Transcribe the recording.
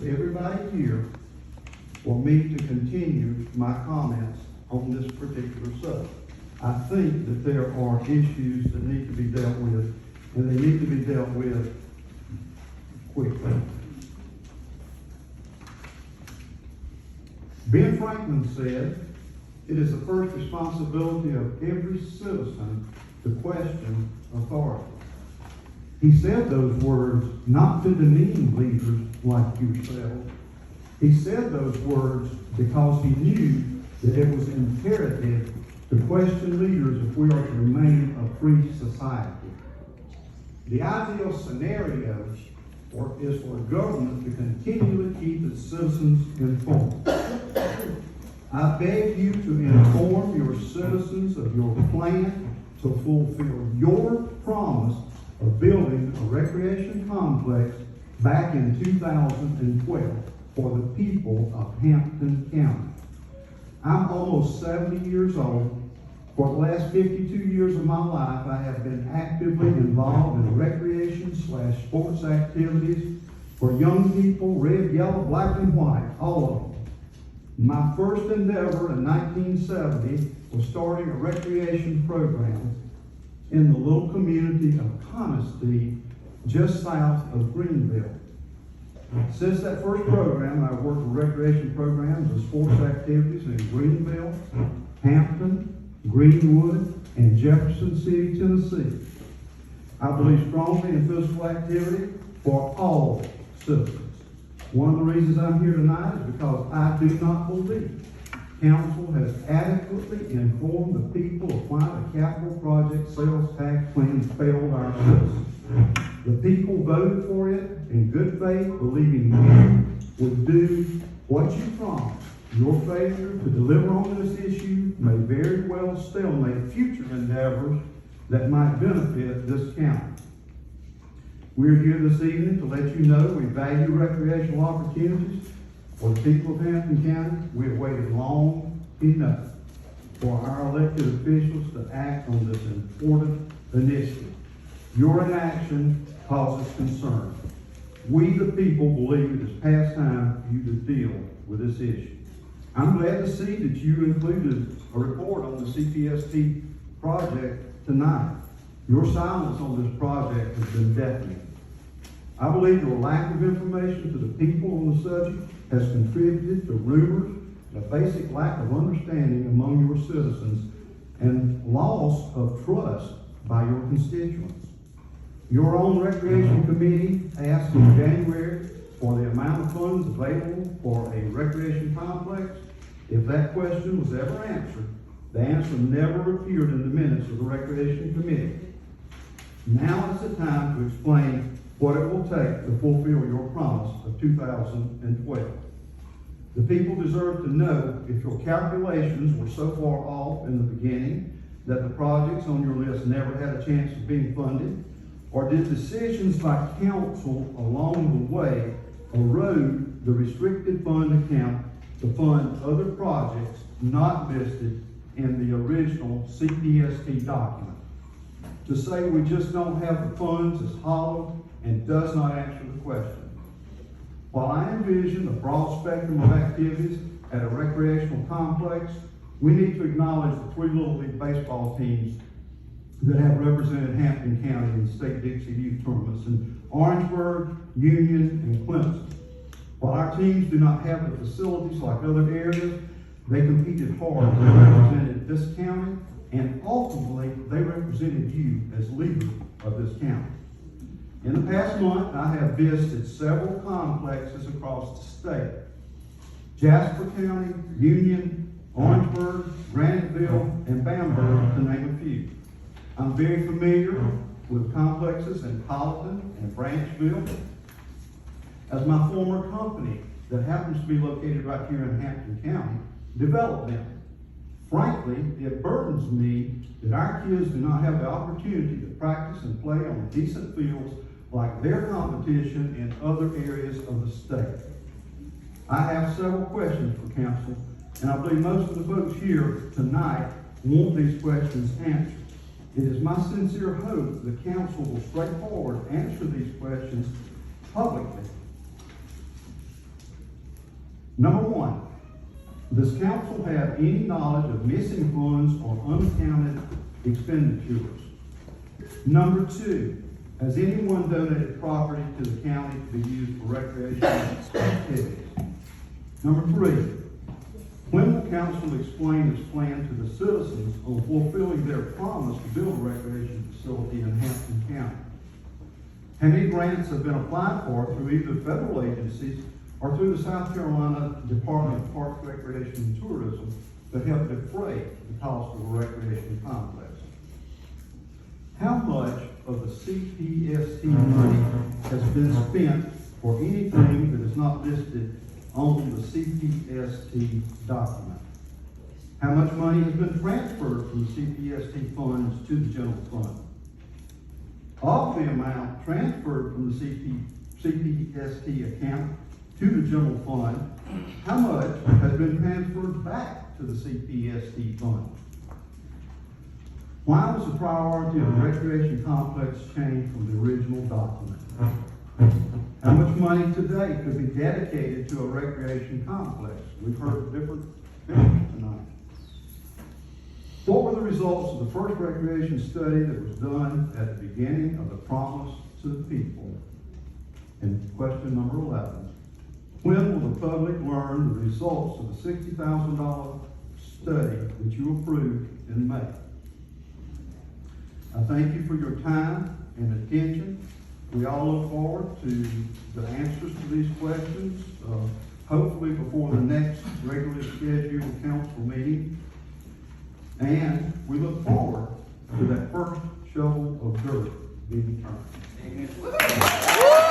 with everybody here for me to continue my comments on this particular subject. I think that there are issues that need to be dealt with, and they need to be dealt with quickly. Ben Franklin said, "It is the first responsibility of every citizen to question authority." He said those words not to demean leaders like yourselves. He said those words because he knew that it was imperative to question leaders if we are to remain a free society. The ideal scenario is for government to continually keep its citizens informed. I beg you to inform your citizens of your plan to fulfill your promise of building a recreation complex back in 2012 for the people of Hampton County. I'm almost 70 years old. For the last 52 years of my life, I have been actively involved in recreation/sports activities for young people, red, yellow, black, and white, all of them. My first endeavor in 1970 was starting a recreation program in the little community of Conisty, just south of Greenville. Since that first program, I've worked with recreation programs and sports activities in Greenville, Hampton, Greenwood, and Jefferson City, Tennessee. I believe strongly in physical activity for all citizens. One of the reasons I'm here tonight is because I do not believe council has adequately informed the people of why the capital project sales tax plan failed our citizens. The people voted for it in good faith, believing you would do what you promised. Your failure to deliver on this issue may very well stalemate future endeavors that might benefit this county. We're here this evening to let you know we value recreational opportunities for the people of Hampton County. We have waited long enough for our elected officials to act on this important initiative. Your inaction causes concern. We, the people, believe it is past time for you to deal with this issue. I'm glad to see that you included a report on the CPST project tonight. Your silence on this project has been deafening. I believe your lack of information to the people on the subject has contributed to rumors, a basic lack of understanding among your citizens, and loss of trust by your constituents. Your own recreation committee asked in January for the amount of funds available for a recreation complex. If that question was ever answered, the answer never appeared in the minutes of the recreation committee. Now is the time to explain what it will take to fulfill your promise of 2012. The people deserve to know if your calculations were so far off in the beginning that the projects on your list never had a chance of being funded, or did decisions by council along the way erode the restricted fund account to fund other projects not listed in the original CPST document. To say we just don't have the funds is hollow and does not answer the question. While I envision a broad spectrum of activities at a recreational complex, we need to acknowledge the 3 Little League baseball teams that have represented Hampton County in state Dixie youth tournaments in Orangeburg, Union, and Clemson. While our teams do not have the facilities like other areas, they competed hard and represented this county, and ultimately they represented you as leader of this county. In the past month, I have visited several complexes across the state. Jasper County, Union, Orangeburg, Graniteville, and Bamberg, to name a few. I'm very familiar with complexes in Colleton and Branchville, as my former company that happens to be located right here in Hampton County developed them. Frankly, it burdens me that our kids do not have the opportunity to practice and play on decent fields like their competition in other areas of the state. I have several questions for council, and I believe most of the folks here tonight want these questions answered. It is my sincere hope the council will straightforward answer these questions publicly. Number one, does council have any knowledge of missing funds or unaccounted expenditures? Number two, has anyone donated property to the county to be used for recreational activities? Number three, when will council explain its plan to the citizens on fulfilling their promise to build a recreation facility in Hampton County? How many grants have been applied for through either federal agencies or through the South Carolina Department of Parks, Recreation, and Tourism that help defray the cost of a recreation complex? How much of the CPST money has been spent for anything that is not listed on the CPST document? How much money has been transferred from the CPST funds to the general fund? Of the amount transferred from the CPST account to the general fund, how much has been transferred back to the CPST fund? Why was the priority of the recreation complex changed from the original document? How much money today could be dedicated to a recreation complex? We've heard different figures tonight. What were the results of the first recreation study that was done at the beginning of the promise to the people? And question number 11. When will the public learn the results of the $60,000 study that you approved in May? I thank you for your time and attention. We all look forward to the answers to these questions, hopefully before the next regularly scheduled council meeting. And we look forward to that first shovel of dirt being turned. Amen.